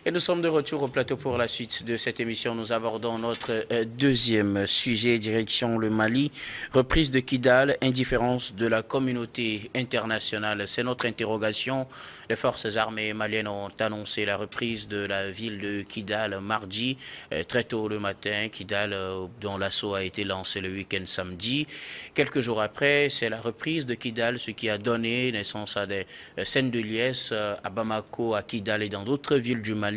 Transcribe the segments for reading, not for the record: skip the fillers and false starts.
Et nous sommes de retour au plateau pour la suite de cette émission. Nous abordons notre deuxième sujet, direction le Mali. Reprise de Kidal, indifférence de la communauté internationale. C'est notre interrogation. Les forces armées maliennes ont annoncé la reprise de la ville de Kidal mardi, très tôt le matin. Kidal, dont l'assaut a été lancé le week-end samedi. Quelques jours après, c'est la reprise de Kidal, ce qui a donné naissance à des scènes de liesse à Bamako, à Kidal et dans d'autres villes du Mali.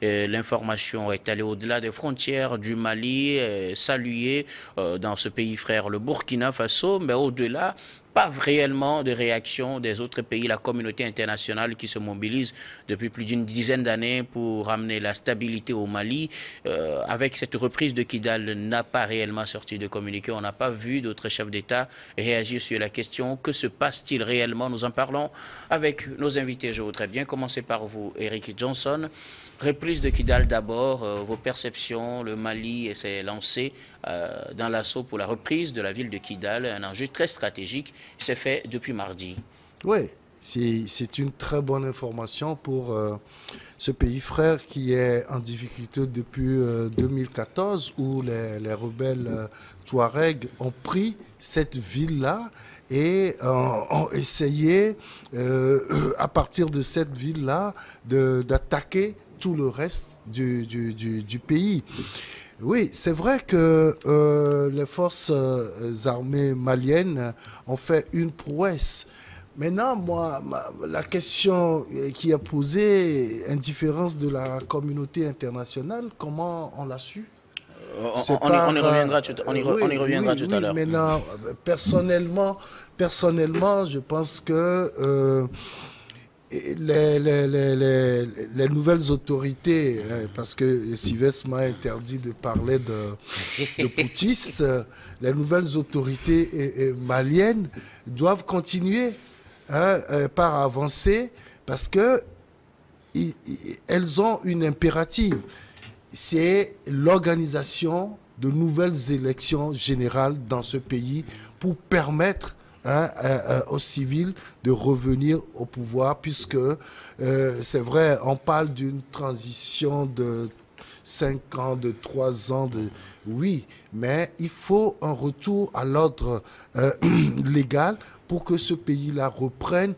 L'information est allée au-delà des frontières du Mali, saluée dans ce pays frère, le Burkina Faso, mais au-delà, pas réellement de réaction des autres pays, la communauté internationale qui se mobilise depuis plus d'une dizaine d'années pour amener la stabilité au Mali. Avec cette reprise de Kidal, n'a pas réellement sorti de communiqué. On n'a pas vu d'autres chefs d'État réagir sur la question. Que se passe-t-il réellement? Nous en parlons avec nos invités. Je voudrais bien commencer par vous, Eric Johnson. Reprise de Kidal d'abord, vos perceptions, le Mali s'est lancé dans l'assaut pour la reprise de la ville de Kidal, un enjeu très stratégique, c'est fait depuis mardi. Oui, c'est une très bonne information pour ce pays frère qui est en difficulté depuis 2014 où les rebelles Touaregs ont pris cette ville-là et ont essayé à partir de cette ville-là d'attaquer tout le reste du pays. Oui, c'est vrai que les forces armées maliennes ont fait une prouesse. Maintenant, moi, la question qui est posée, indifférence de la communauté internationale, comment on l'a su? On y reviendra tout à l'heure. Maintenant, personnellement, je pense que les nouvelles autorités, parce que Sylvestre m'a interdit de parler de putschistes, les nouvelles autorités maliennes doivent continuer par avancer parce que elles ont une impérative, c'est l'organisation de nouvelles élections générales dans ce pays pour permettre aux civils de revenir au pouvoir, puisque c'est vrai, on parle d'une transition de 5 ans, de 3 ans, oui, mais il faut un retour à l'ordre légal pour que ce pays-là reprenne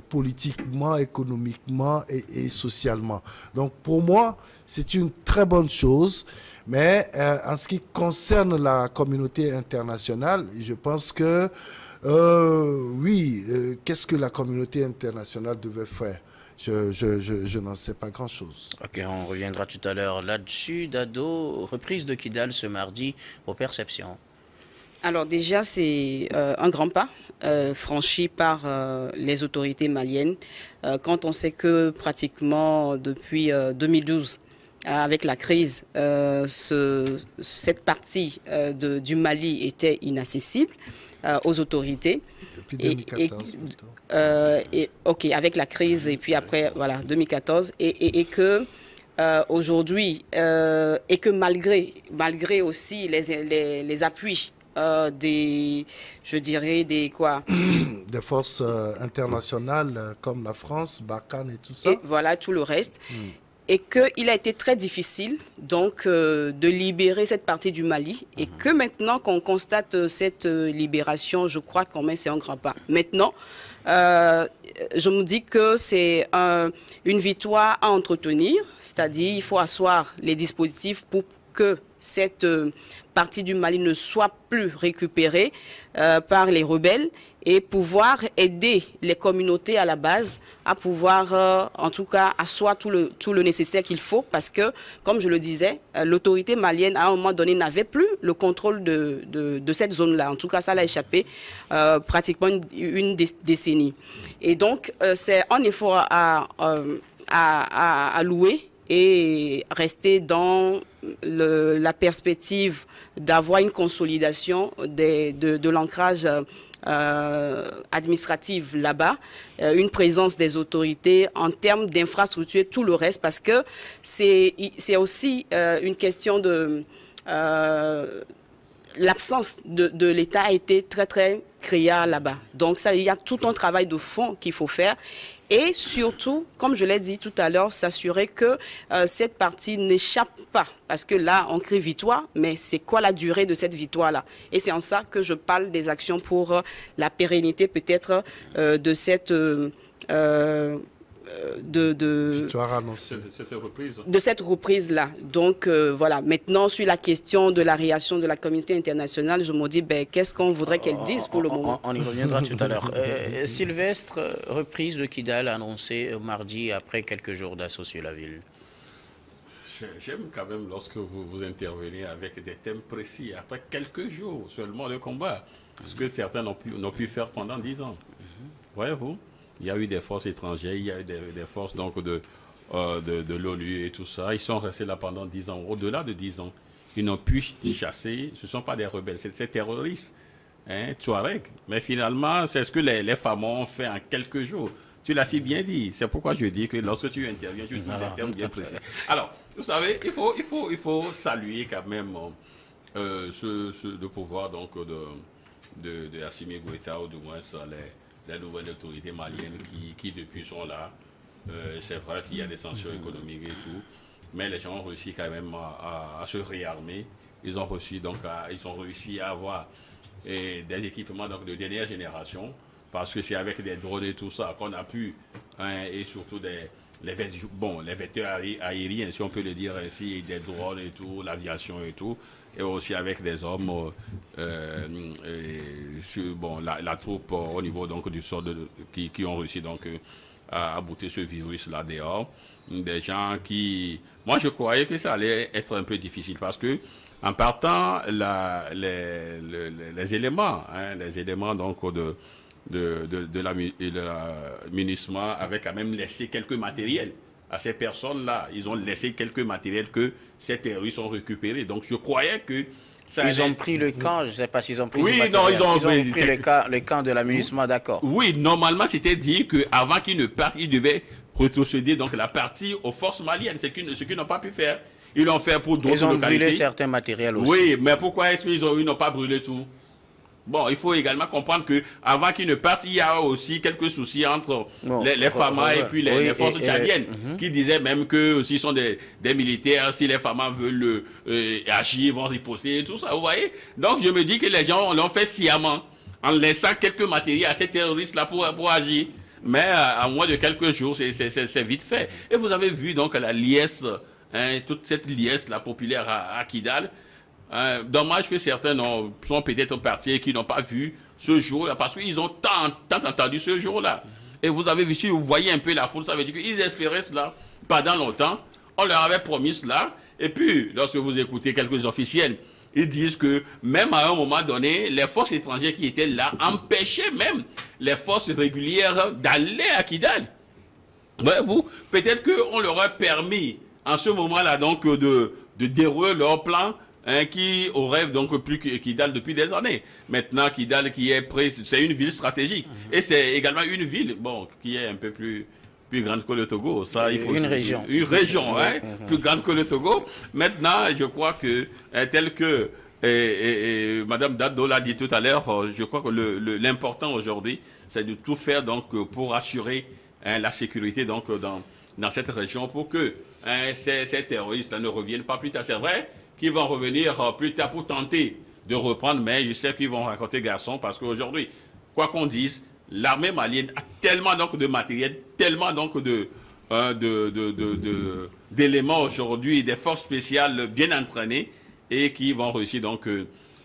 politiquement, économiquement et socialement. Donc pour moi, c'est une très bonne chose. Mais en ce qui concerne la communauté internationale, je pense que oui, qu'est-ce que la communauté internationale devait faire? Je n'en sais pas grand-chose. Ok, on reviendra tout à l'heure là-dessus. Dado, reprise de Kidal ce mardi, vos perceptions? Alors déjà, c'est un grand pas franchi par les autorités maliennes quand on sait que pratiquement depuis 2012, avec la crise, cette partie du Mali était inaccessible aux autorités. Depuis 2014 plutôt. Ok, avec la crise et puis après, voilà, 2014. Et que aujourd'hui, et que malgré aussi les appuis je dirais des forces internationales comme la France, Barkhane et tout ça. Et voilà, tout le reste. Et qu'il a été très difficile donc de libérer cette partie du Mali et que maintenant qu'on constate cette libération, je crois quand même c'est un grand pas. Maintenant, je me dis que c'est une victoire à entretenir, c'est-à-dire il faut asseoir les dispositifs pour que cette partie du Mali ne soit plus récupérée par les rebelles et pouvoir aider les communautés à la base à pouvoir, en tout cas, asseoir tout le nécessaire qu'il faut parce que, comme je le disais, l'autorité malienne, à un moment donné, n'avait plus le contrôle de cette zone-là. En tout cas, ça l'a échappé pratiquement une décennie. Et donc, c'est un effort à louer et rester dans la perspective d'avoir une consolidation de l'ancrage administrative là-bas, une présence des autorités en termes d'infrastructure, tout le reste, parce que c'est aussi une question de... l'absence de l'État a été très, très criard là-bas. Donc, ça, il y a tout un travail de fond qu'il faut faire. Et surtout, comme je l'ai dit tout à l'heure, s'assurer que cette partie n'échappe pas. Parce que là, on crie victoire, mais c'est quoi la durée de cette victoire-là? Et c'est en ça que je parle des actions pour la pérennité peut-être de cette... victoire annoncée. De cette reprise-là. Donc, voilà. Maintenant, sur la question de la réaction de la communauté internationale, je me dis, ben, qu'est-ce qu'on voudrait qu'elle dise pour le moment? On y reviendra tout à l'heure. Sylvestre, reprise de Kidal annoncée mardi après quelques jours d'assaut sur la ville. J'aime quand même lorsque vous intervenez avec des thèmes précis, après quelques jours seulement de combat, ce que certains n'ont pu faire pendant 10 ans. Voyez-vous, il y a eu des forces étrangères, il y a eu des forces donc de l'ONU et tout ça. Ils sont restés là pendant 10 ans, au-delà de 10 ans. Ils n'ont pu chasser, ce ne sont pas des rebelles, c'est terroristes, hein, Touareg. Mais finalement, c'est ce que les femmes ont fait en quelques jours. Tu l'as si bien dit. C'est pourquoi je dis que lorsque tu interviens, tu utilises des termes bien précis. Alors, vous savez, il faut saluer quand même le pouvoir donc, de Assimi Goïta, ou du moins les nouvelles autorités maliennes qui depuis sont là. C'est vrai qu'il y a des sanctions économiques et tout, mais les gens ont réussi quand même à se réarmer. Ils ont réussi à avoir des équipements donc, de dernière génération, parce que c'est avec des drones et tout ça qu'on a pu, hein, et surtout les vecteurs aériens, si on peut le dire ainsi, des drones et tout, l'aviation et tout, et aussi avec des hommes, la troupe au niveau donc, du sol qui ont réussi donc, à bouter ce virus-là dehors. Des gens qui... Moi, je croyais que ça allait être un peu difficile parce que, en partant, les éléments donc de la MINUSMA avaient quand même laissé quelques matériels à ces personnes-là. Ils ont laissé quelques matériels que ces terroristes ont récupérés. Donc, je croyais que ils ont pris le camp, je ne sais pas s'ils ont pris ils ont pris le camp de la MINUSMA, d'accord. Oui, normalement, c'était dit qu'avant qu'ils ne partent, ils devaient retrocéder donc la partie aux forces maliennes, ce qu'ils n'ont pas pu faire. Ils l'ont fait pour d'autres localités. Ils ont brûlé certains matériels aussi. Oui, mais pourquoi est-ce qu'ils n'ont pas brûlé tout? Bon, il faut également comprendre qu'avant qu'ils ne partent, il y a aussi quelques soucis entre les FAMA et puis les forces tchadiennes, qui disaient même que s'ils sont des militaires, si les FAMA veulent agir, ils vont riposter et tout ça, vous voyez. Donc je me dis que les gens l'ont fait sciemment, en laissant quelques matériels à ces terroristes-là pour agir. Mais à moins de quelques jours, c'est vite fait. Et vous avez vu donc la liesse, hein, toute cette liesse-là populaire à Kidal. Dommage que certains sont peut-être partis et qui n'ont pas vu ce jour-là, parce qu'ils ont tant entendu ce jour-là. Et vous avez vu, si vous voyez un peu la foule, ça veut dire qu'ils espéraient cela pendant longtemps. On leur avait promis cela. Et puis, lorsque vous écoutez quelques officiels, ils disent que même à un moment donné, les forces étrangères qui étaient là empêchaient même les forces régulières d'aller à Kidal. Voyez-vous, peut-être qu'on leur a permis en ce moment-là donc de dérouler leur plan, hein, qui aurait donc plus que Kidal depuis des années. Maintenant, Kidal qui est près, c'est une ville stratégique. Et c'est également une ville, qui est un peu plus grande que le Togo. Ça, il faut une région, hein, plus grande que le Togo. Maintenant, je crois que, tel que Madame Dado l'a dit tout à l'heure, je crois que l'important aujourd'hui, c'est de tout faire donc pour assurer, hein, la sécurité donc dans cette région, pour que, hein, ces terroristes ne reviennent pas plus tard. C'est vrai qu'ils vont revenir plus tard pour tenter de reprendre, mais je sais qu'ils vont raconter garçon, parce qu'aujourd'hui, quoi qu'on dise, l'armée malienne a tellement donc de matériel, tellement donc d'éléments aujourd'hui, des forces spéciales bien entraînées, et qui vont réussir donc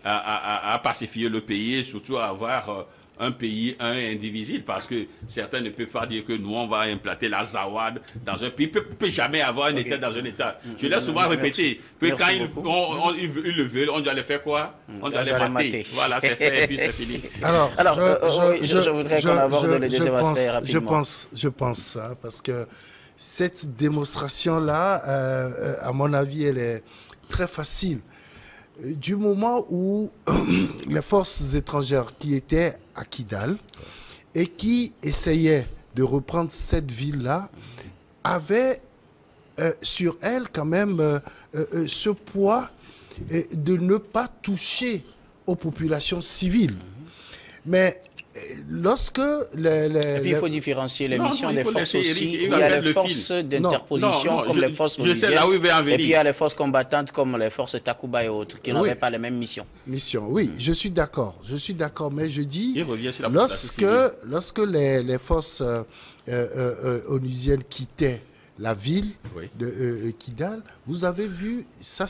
à pacifier le pays, et surtout à avoir un pays indivisible, parce que certains ne peuvent pas dire que nous on va implanter la Zawad dans un pays. Il ne peut jamais avoir un État dans un État. Je l'ai souvent répété, que quand ils le veulent, on doit les faire quoi? On doit les mater. Voilà, c'est fait et puis c'est fini. Alors je voudrais qu'on aborde les deuxième aspect rapidement. Je pense ça, parce que cette démonstration-là, à mon avis, elle est très facile. Du moment où les forces étrangères qui étaient à Kidal et qui essayaient de reprendre cette ville-là avaient sur elles quand même ce poids de ne pas toucher aux populations civiles. Mais lorsque Et puis il faut différencier les missions des forces aussi. Il y a les forces d'interposition comme les forces onusiennes. Et puis il y a les forces combattantes comme les forces Takuba et autres qui n'avaient pas les mêmes missions. Oui, je suis d'accord, mais je dis, lorsque les forces onusiennes quittaient la ville de Kidal, vous avez vu, ça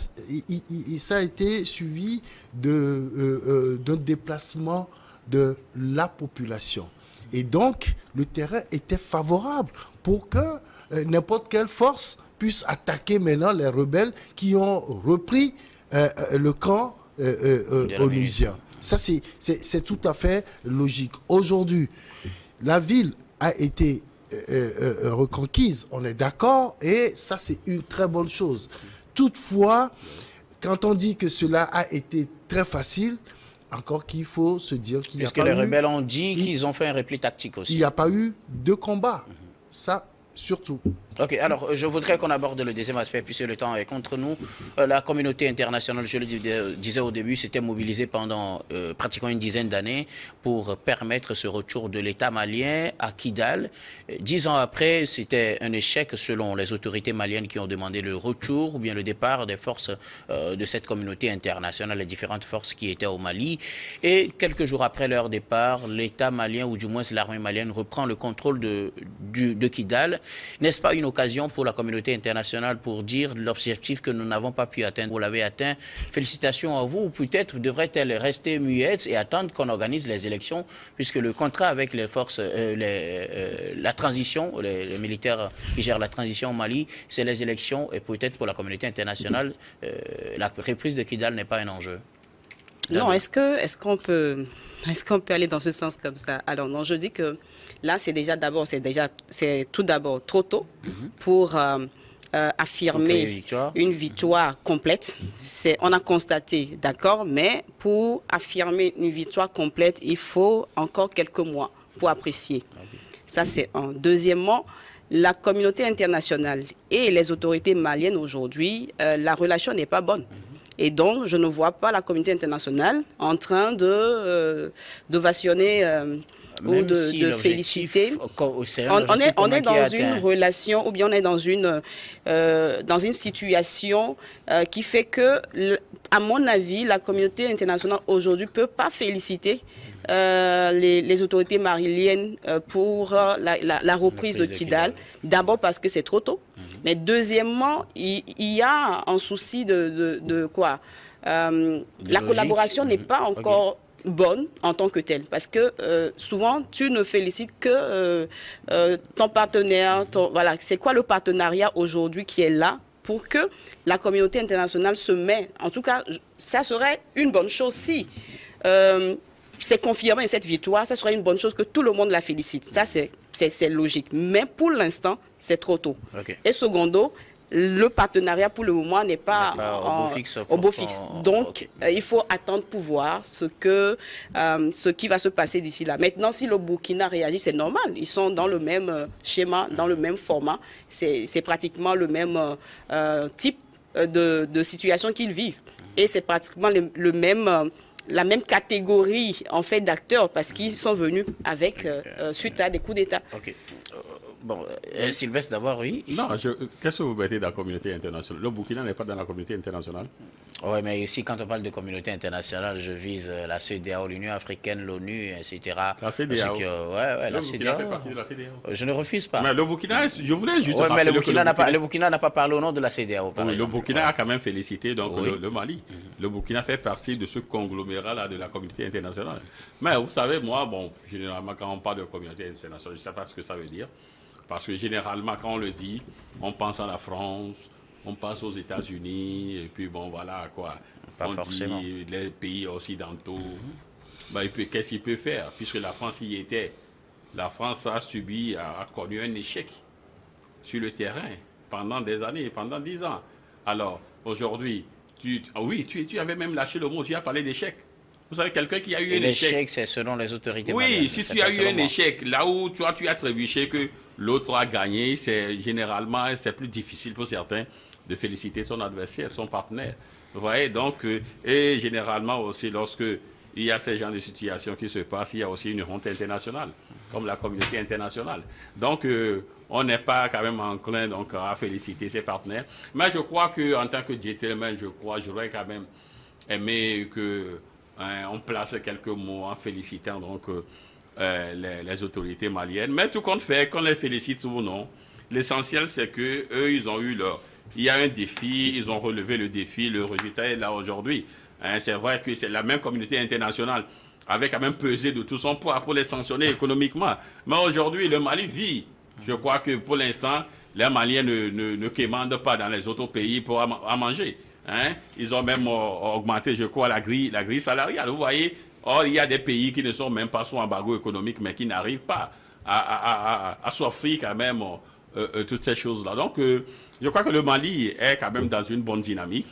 a été suivi d'un déplacement de la population. Et donc, le terrain était favorable pour que n'importe quelle force puisse attaquer maintenant les rebelles qui ont repris le camp onusien. Ça, c'est tout à fait logique. Aujourd'hui, la ville a été reconquise, on est d'accord, et ça, c'est une très bonne chose. Toutefois, quand on dit que cela a été très facile, encore qu'il faut se dire qu'il n'y a pas eu... Puisque les rebelles ont dit qu'ils ont fait un repli tactique aussi. Il n'y a pas eu de combat. Ça, surtout. Ok, alors je voudrais qu'on aborde le deuxième aspect puisque le temps est contre nous. La communauté internationale, je le disais au début, s'était mobilisée pendant pratiquement une dizaine d'années pour permettre ce retour de l'État malien à Kidal. 10 ans après, c'était un échec selon les autorités maliennes qui ont demandé le retour ou bien le départ des forces de cette communauté internationale, les différentes forces qui étaient au Mali. Et quelques jours après leur départ, l'État malien ou du moins l'armée malienne reprend le contrôle de Kidal. N'est-ce pas une occasion pour la communauté internationale pour dire l'objectif que nous n'avons pas pu atteindre, vous l'avez atteint, félicitations à vous, ou peut-être devrait-elle rester muette et attendre qu'on organise les élections, puisque le contrat avec les forces, la transition, les militaires qui gèrent la transition au Mali, c'est les élections, et peut-être pour la communauté internationale, la reprise de Kidal n'est pas un enjeu. Non, est-ce qu'on peut aller dans ce sens comme ça? Alors non, je dis que là, c'est tout d'abord trop tôt pour affirmer une victoire complète. On a constaté, d'accord, mais pour affirmer une victoire complète, il faut encore quelques mois pour apprécier. Ça, c'est un. Deuxièmement, la communauté internationale et les autorités maliennes aujourd'hui, la relation n'est pas bonne. Et donc, je ne vois pas la communauté internationale en train d'ovationner ou de féliciter. On est dans une relation, ou bien on est dans une situation qui fait que, à mon avis, la communauté internationale aujourd'hui ne peut pas féliciter les autorités maliennes pour la reprise de Kidal. D'abord parce que c'est trop tôt. Mais deuxièmement, il y a un souci de quoi la collaboration n'est pas encore bonne en tant que telle. Parce que souvent, tu ne félicites que ton partenaire. Voilà, c'est quoi le partenariat aujourd'hui qui est là pour que la communauté internationale se met. En tout cas, ça serait une bonne chose si c'est confirmé cette victoire, ça serait une bonne chose que tout le monde la félicite. Ça, c'est logique. Mais pour l'instant, c'est trop tôt. Et secondo, le partenariat pour le moment n'est pas au beau fixe. Donc, il faut attendre pour voir ce qui va se passer d'ici là. Maintenant, si le Burkina réagit, c'est normal. Ils sont dans le même schéma, dans le même format. C'est pratiquement le même type de situation qu'ils vivent. Et c'est pratiquement la même catégorie en fait d'acteurs parce qu'ils sont venus avec suite à des coups d'État. Bon, Sylvestre d'abord, oui. Non, qu'est-ce que vous mettez dans la communauté internationale? Le Burkina n'est pas dans la communauté internationale. Oui, mais ici, quand on parle de communauté internationale, je vise la CEDEAO, l'Union africaine, l'ONU, etc. La CEDEAO. Oui, la CEDEAO fait partie de la CEDEAO. Je ne refuse pas. Mais le Burkina, je voulais juste mais le Burkina n'a pas parlé au nom de la CEDEAO. Oui, le Burkina a quand même félicité donc, le Mali. Le Burkina fait partie de ce conglomérat-là de la communauté internationale. Mais vous savez, moi, généralement, quand on parle de communauté internationale, je ne sais pas ce que ça veut dire. Parce que généralement, quand on le dit, on pense à la France, on pense aux États-Unis, et puis bon, voilà quoi. Pas forcément. Dit les pays occidentaux. Qu'est-ce qu'il peut faire? Puisque la France y était. La France a connu un échec sur le terrain pendant des années, pendant 10 ans. Alors, aujourd'hui, tu avais même lâché le mot, tu as parlé d'échec. Vous savez, quelqu'un qui a eu un échec. L'échec, c'est selon les autorités maliennes. Oui, si tu as eu un échec, là où tu as trébuché que l'autre a gagné, généralement, c'est plus difficile pour certains de féliciter son adversaire, son partenaire. Vous voyez, donc, et généralement aussi, lorsque il y a ces genres de situations qui se passent, il y a aussi une honte internationale, comme la communauté internationale. Donc, on n'est pas quand même enclin donc, à féliciter ses partenaires. Mais je crois qu'en tant que gentleman, j'aurais quand même aimé qu'on place quelques mots en félicitant donc, les autorités maliennes. Mais tout compte fait, qu'on les félicite ou non, l'essentiel c'est qu'eux, ils ont eu leur... Il y a un défi, ils ont relevé le défi, le résultat est là aujourd'hui. C'est vrai que c'est la même communauté internationale avait quand même pesé de tout son poids pour les sanctionner économiquement. Mais aujourd'hui, le Mali vit. Je crois que pour l'instant, les Maliens ne quémandent pas dans les autres pays pour à manger. Ils ont même augmenté, je crois, la grille salariale. Vous voyez, or, il y a des pays qui ne sont même pas sous embargo économique, mais qui n'arrivent pas à s'offrir quand même toutes ces choses-là. Donc, je crois que le Mali est quand même dans une bonne dynamique.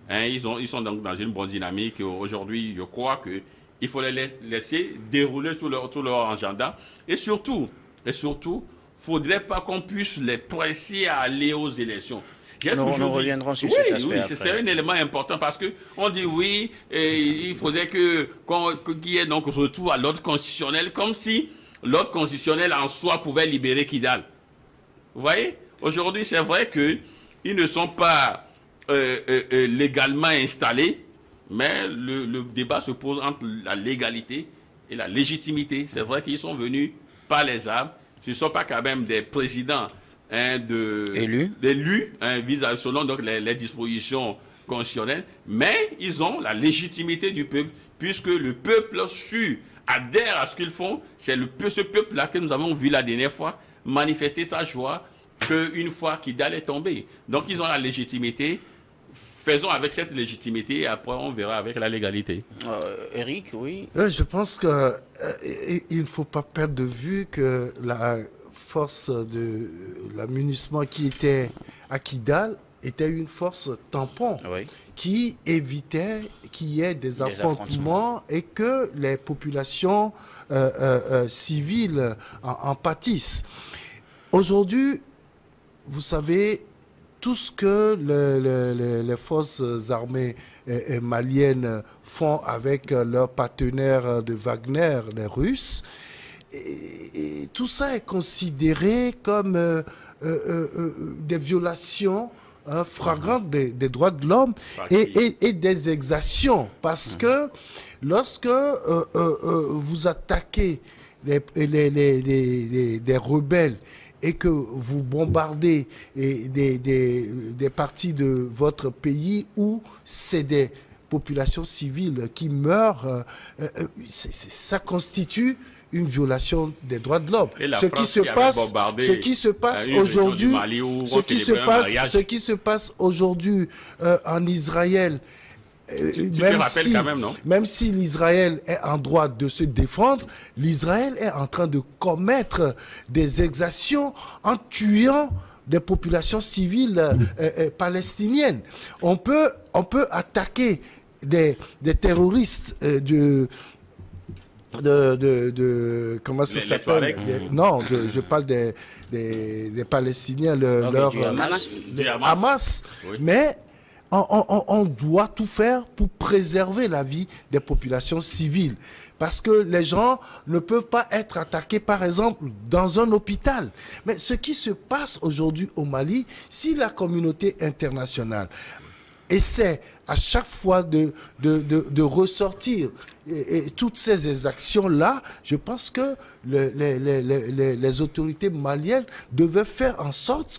Ils sont donc dans une bonne dynamique. Aujourd'hui, je crois qu'il faut les laisser dérouler tout leur agenda. Et surtout, il ne faudrait pas qu'on puisse les presser à aller aux élections. Nous reviendrons sur cet aspect après. C'est un élément important parce qu'on dit oui, il faudrait qu'il y ait donc retour à l'ordre constitutionnel, comme si l'ordre constitutionnel en soi pouvait libérer Kidal. Vous voyez? Aujourd'hui, c'est vrai qu'ils ne sont pas légalement installés, mais le débat se pose entre la légalité et la légitimité. C'est vrai qu'ils sont venus par les armes. Ce ne sont pas quand même des présidents élus selon donc, les dispositions constitutionnelles, mais ils ont la légitimité du peuple, puisque le peuple adhère à ce qu'ils font. C'est ce peuple-là que nous avons vu la dernière fois manifester sa joie qu'une fois Kidal est tombé. Donc ils ont la légitimité. Faisons avec cette légitimité et après on verra avec la légalité. Eric, oui. Je pense qu'il ne faut pas perdre de vue que la force de l'amunissement qui était à Kidal était une force tampon qui évitait qu'il y ait des affrontements et que les populations civiles en pâtissent. Aujourd'hui, vous savez, tout ce que les forces armées maliennes font avec leurs partenaires de Wagner, les Russes, et tout ça est considéré comme des violations flagrantes des droits de l'homme et des exactions. Parce que lorsque vous attaquez des rebelles et que vous bombardez des parties de votre pays où c'est des populations civiles qui meurent, ça constitue une violation des droits de l'home. Ce qui se passe aujourd'hui en Israël, même si l'Israël est en droit de se défendre, l'Israël est en train de commettre des exactions en tuant des populations civiles palestiniennes. On peut attaquer des terroristes comment ça s'appelle? Je parle des Palestiniens, Hamas. Oui. Mais on doit tout faire pour préserver la vie des populations civiles. Parce que les gens ne peuvent pas être attaqués, par exemple, dans un hôpital. Mais ce qui se passe aujourd'hui au Mali, si la communauté internationale essaie à chaque fois de ressortir et toutes ces exactions-là, je pense que les autorités maliennes devaient faire en sorte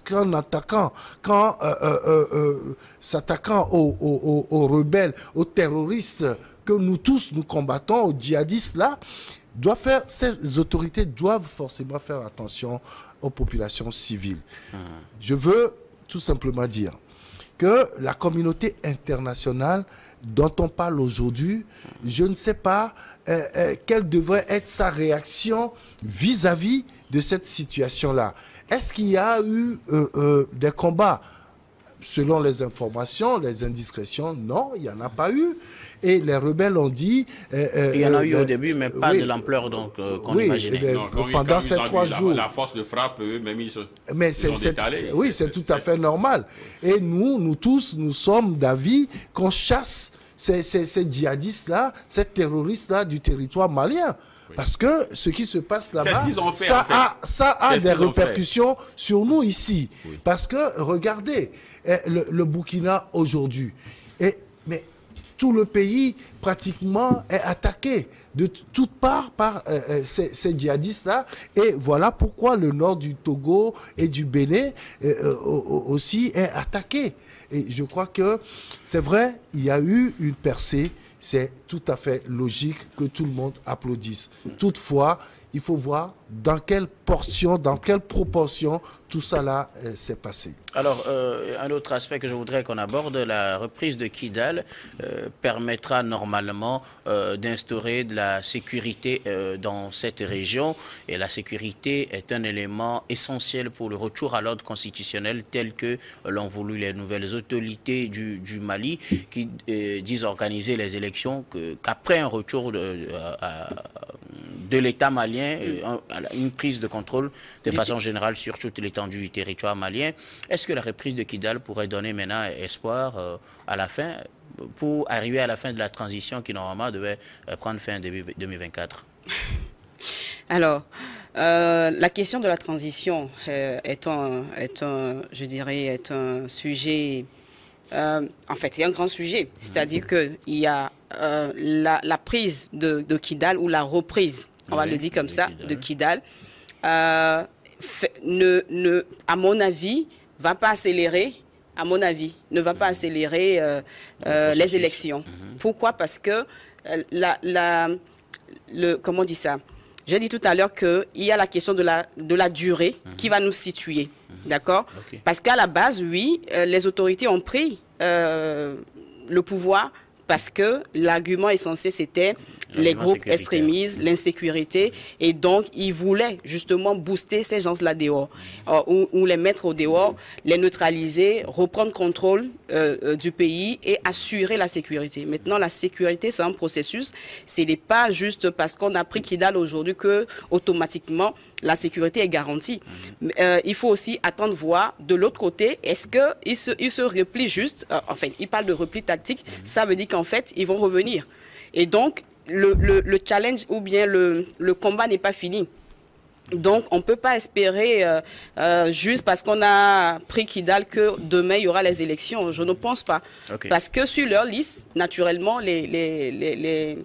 s'attaquant aux rebelles, aux terroristes que nous tous nous combattons, aux djihadistes là, ces autorités doivent forcément faire attention aux populations civiles. Je veux tout simplement dire que la communauté internationale dont on parle aujourd'hui, je ne sais pas quelle devrait être sa réaction vis-à-vis de cette situation-là. Est-ce qu'il y a eu des combats? Selon les informations, les indiscrétions, non, il n'y en a pas eu. Et les rebelles ont dit... il y en a eu au début, mais pas de l'ampleur qu'on imaginait. Pendant ces 3 jours. La force de frappe, même ils sont détalés. Oui, c'est tout à fait normal. Et nous tous, nous sommes d'avis qu'on chasse ces djihadistes-là, ces terroristes-là du territoire malien. Oui. Parce que ce qui se passe là-bas, ça a des répercussions sur nous ici. Oui. Parce que, regardez, le Burkina aujourd'hui, mais tout le pays pratiquement est attaqué de toutes parts par ces djihadistes-là. Et voilà pourquoi le nord du Togo et du Bénin aussi est attaqué. Et je crois que c'est vrai, il y a eu une percée. C'est tout à fait logique que tout le monde applaudisse. Toutefois, il faut voir dans quelle portion, dans quelle proportion tout ça là s'est passé. Alors, un autre aspect que je voudrais qu'on aborde, la reprise de Kidal permettra normalement d'instaurer de la sécurité dans cette région. Et la sécurité est un élément essentiel pour le retour à l'ordre constitutionnel tel que l'ont voulu les nouvelles autorités du Mali qui disent organiser les élections qu'après un retour de l'État malien, une prise de contrôle de façon générale sur toute l'étendue du territoire malien. Est-ce que la reprise de Kidal pourrait donner maintenant espoir à la fin, pour arriver à la fin de la transition qui normalement devait prendre fin en 2024? Alors, la question de la transition est un sujet, en fait, c'est un grand sujet. C'est-à-dire qu'il y a la prise de Kidal ou la reprise, on va le dire comme ça, de Kidal, à mon avis, va pas accélérer, les élections. Pourquoi? Parce que comment on dit ça? J'ai dit tout à l'heure qu'il y a la question de la durée qui va nous situer. D'accord? Okay. Parce qu'à la base, oui, les autorités ont pris le pouvoir parce que l'argument essentiel, c'était les groupes extrémistes, l'insécurité, et donc ils voulaient justement booster ces gens-là dehors, ou les mettre au dehors, les neutraliser, reprendre contrôle du pays et assurer la sécurité. Maintenant, la sécurité, c'est un processus. Ce n'est pas juste parce qu'on a pris Kidal aujourd'hui que automatiquement la sécurité est garantie. Il faut aussi attendre voir de l'autre côté, est-ce qu'ils se replient juste, enfin, ils parlent de repli tactique, ça veut dire qu'en fait, ils vont revenir. Et donc, le challenge ou bien le combat n'est pas fini. Donc, on ne peut pas espérer juste parce qu'on a pris Kidal que demain, il y aura les élections. Je ne pense pas. Okay. Parce que sur leur liste, naturellement, les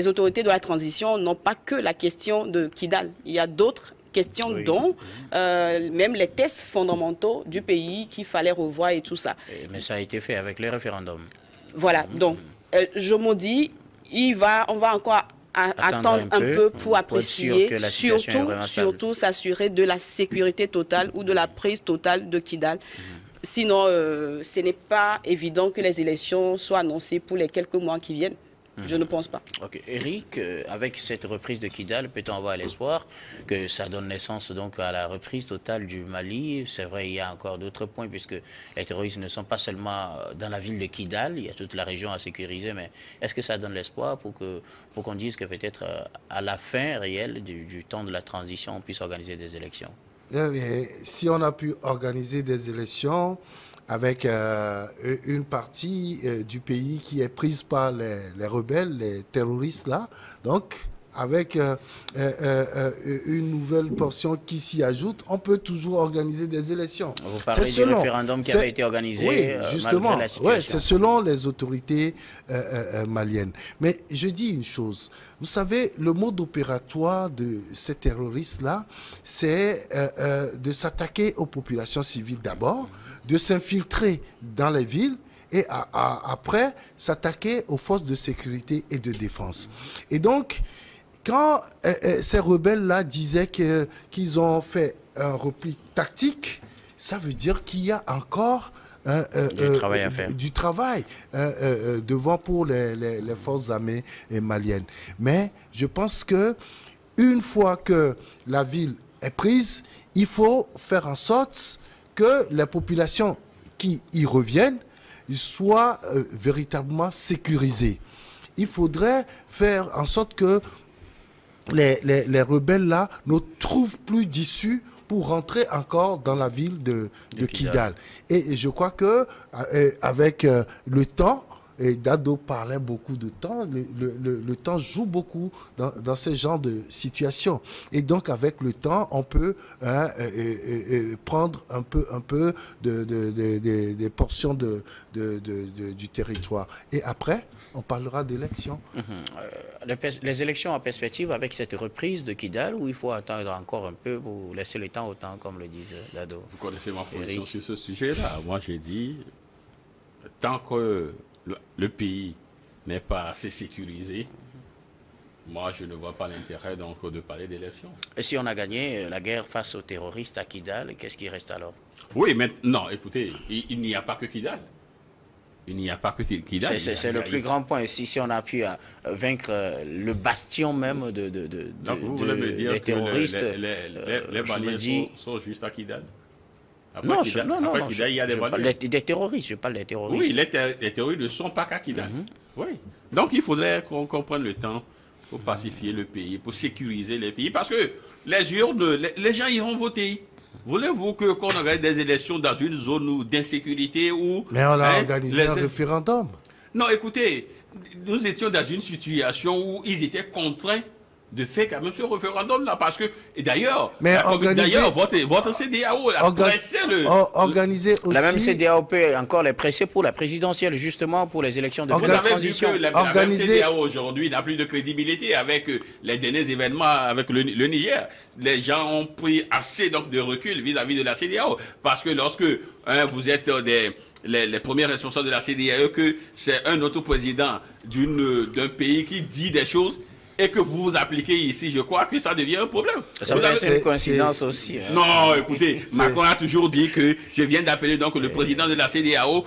autorités de la transition n'ont pas que la question de Kidal. Il y a d'autres questions dont même les tests fondamentaux du pays qu'il fallait revoir et tout ça. Mais ça a été fait avec les référendums. Voilà. Donc, je me dis, on va encore attendre un peu pour apprécier, surtout s'assurer de la sécurité totale ou de la prise totale de Kidal. Sinon, ce n'est pas évident que les élections soient annoncées pour les quelques mois qui viennent. Je ne pense pas. Ok. Eric, avec cette reprise de Kidal, peut-on avoir l'espoir que ça donne naissance donc à la reprise totale du Mali? C'est vrai, il y a encore d'autres points, puisque les terroristes ne sont pas seulement dans la ville de Kidal, il y a toute la région à sécuriser, mais est-ce que ça donne l'espoir pour qu'on dise que peut-être à la fin réelle du temps de la transition, on puisse organiser des élections? Si on a pu organiser des élections avec une partie du pays qui est prise par les rebelles, les terroristes là, donc avec une nouvelle portion qui s'y ajoute, on peut toujours organiser des élections. Vous parlez du référendum qui avait été organisé, oui, justement, la situation. Oui, c'est selon les autorités maliennes. Mais je dis une chose, vous savez, le mode opératoire de ces terroristes-là, c'est de s'attaquer aux populations civiles d'abord, de s'infiltrer dans les villes, et après s'attaquer aux forces de sécurité et de défense. Et donc, quand ces rebelles-là disaient qu'ils ont fait un repli tactique, ça veut dire qu'il y a encore du travail devant pour les forces armées maliennes. Mais je pense que une fois que la ville est prise, il faut faire en sorte que les populations qui y reviennent soient véritablement sécurisées. Il faudrait faire en sorte que les rebelles-là ne trouvent plus d'issue pour rentrer encore dans la ville de Kidal. Et je crois que avec le temps, et Dado parlait beaucoup de temps, le temps joue beaucoup dans ce genre de situation. Et donc, avec le temps, on peut prendre un peu des portions du territoire. Et après, on parlera d'élections. Les élections en perspective avec cette reprise de Kidal, où il faut attendre encore un peu pour laisser le temps au temps, comme le disent Dado. Vous connaissez ma position sur ce sujet-là. Moi, j'ai dit, tant que le pays n'est pas assez sécurisé, moi, je ne vois pas l'intérêt donc de parler d'élections. Et si on a gagné la guerre face aux terroristes à Kidal, qu'est-ce qui reste alors? Oui, mais non, écoutez, il n'y a pas que Kidal. Il n'y a pas que Kidal. C'est le plus grand point. Si on a pu vaincre le bastion même des terroristes, les bannières sont juste à Kidal. Après Kidal, il y a des terroristes, je parle des terroristes. Oui, les terroristes ne sont pas qu'à Kidal. Oui. Donc il faudrait qu'on prenne le temps pour pacifier le pays, pour sécuriser les pays. Parce que les urnes, les gens iront voter. Voulez-vous qu'on organise des élections dans une zone d'insécurité où... Mais on a organisé un référendum. Non, écoutez, nous étions dans une situation où ils étaient contraints de faire quand même ce référendum-là. Parce que, et d'ailleurs, votre CEDEAO a pressé organiser aussi... La même CEDEAO peut encore les presser pour la présidentielle, justement, pour les élections de transition. Vous avez vu que la même CEDEAO aujourd'hui n'a plus de crédibilité avec les derniers événements avec le Niger. Les gens ont pris assez donc, de recul vis-à-vis de la CEDEAO. Parce que lorsque vous êtes les premiers responsables de la CEDEAO, que c'est un autre président d'un pays qui dit des choses, et que vous vous appliquez ici, je crois que ça devient un problème. C'est une coïncidence aussi. Hein. Non, écoutez, Macron a toujours dit que je viens d'appeler donc le président de la CEDEAO,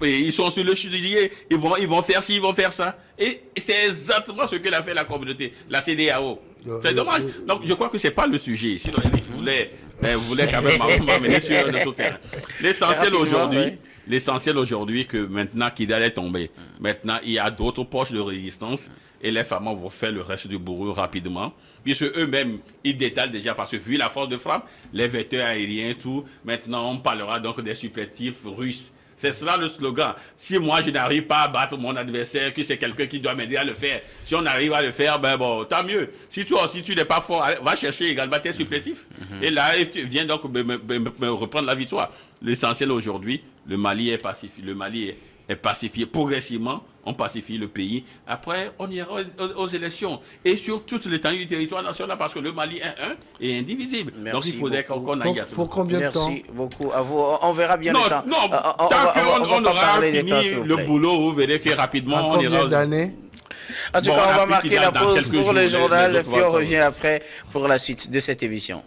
ils sont sur le chutier, ils vont faire ci, ils vont faire ça. Et c'est exactement ce que l'a fait la communauté, la CEDEAO. C'est dommage. Donc je crois que c'est pas le sujet. Sinon, vous voulez quand même m'amener sur un autre terrain. L'essentiel aujourd'hui, que maintenant Kidal est tombé, maintenant il y a d'autres poches de résistance. Et les femmes vont faire le reste du bourreau rapidement. Puisque eux-mêmes, ils détalent déjà, parce que vu la force de frappe, les vecteurs aériens, tout, maintenant on parlera donc des supplétifs russes. C'est cela le slogan. Si moi je n'arrive pas à battre mon adversaire, que c'est quelqu'un qui doit m'aider à le faire. Si on arrive à le faire, ben bon, tant mieux. Si tu n'es pas fort, va chercher également tes supplétifs. Et là, tu viens donc me reprendre la victoire. L'essentiel aujourd'hui, le Mali est pacifié. Le Mali est pacifié progressivement. On pacifie le pays. Après, on ira aux élections. Et sur toute l'étendue du territoire national, parce que le Mali est un et indivisible. Merci. Donc il faudrait qu'on aille à ce Pour combien de temps? Merci beaucoup à vous. On verra bien le temps. Non, tant qu'on aura fini le boulot, vous verrez que rapidement, on ira... Combien d'années? En tout cas, on va marquer la pause pour le journal, puis on revient après pour la suite de cette émission.